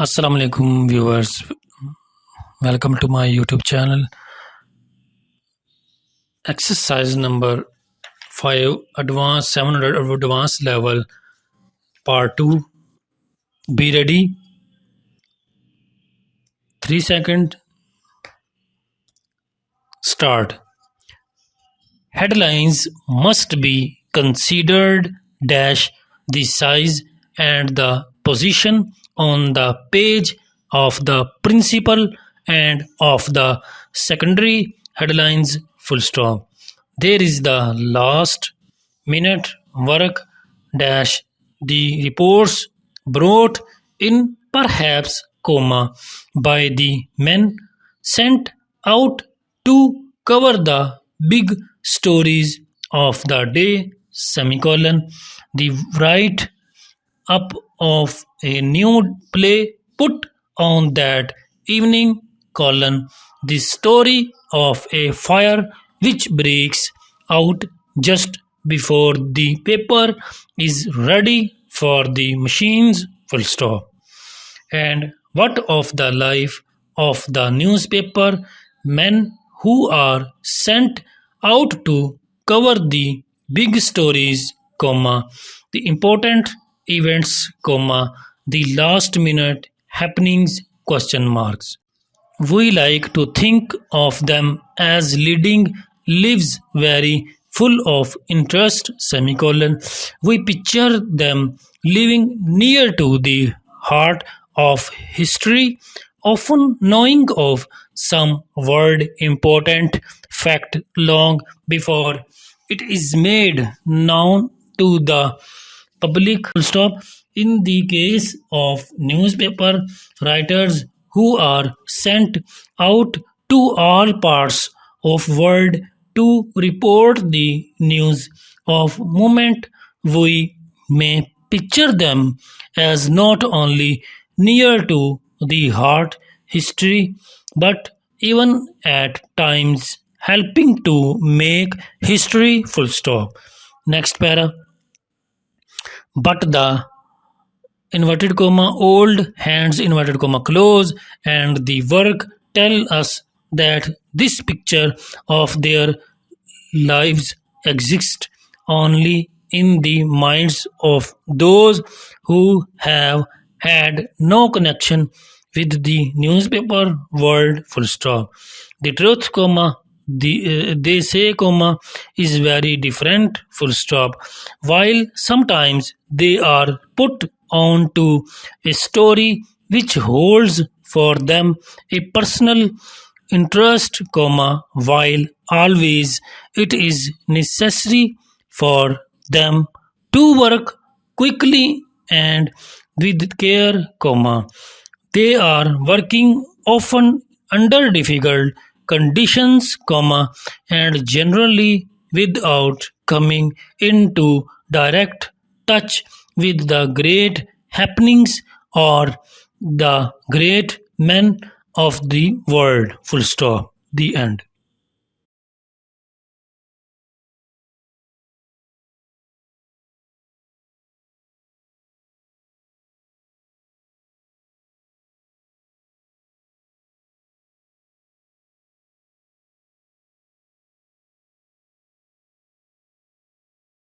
Assalamu alaikum viewers, welcome to my YouTube channel. Exercise number 5, advanced 700 advanced level, part 2. Be ready. 3 seconds. Start. Headlines must be considered dash the size and the position on the page of the principal and of the secondary headlines full stop. There is the last minute work dash the reports brought in perhaps comma by the men sent out to cover the big stories of the day semicolon the write up of a new play put on that evening colon the story of a fire which breaks out just before the paper is ready for the machines full stop. And what of the life of the newspaper men who are sent out to cover the big stories, comma, the important events, comma, the last minute happenings, question marks. We like to think of them as leading lives very full of interest semicolon. We picture them living near to the heart of history, often knowing of some word important fact long before it is made known to the public full stop. In the case of newspaper writers who are sent out to all parts of world to report the news of moment, we may picture them as not only near to the heart history but even at times helping to make history full stop. Next para. But the inverted comma old hands inverted comma close and the work tell us that this picture of their lives exists only in the minds of those who have had no connection with the newspaper world full stop. The truth comma they say comma is very different full stop while sometimes they are put on to a story which holds for them a personal interest comma while always it is necessary for them to work quickly and with care comma they are working often under difficult conditions, comma, and generally without coming into direct touch with the great happenings or the great men of the world. Full stop. The end.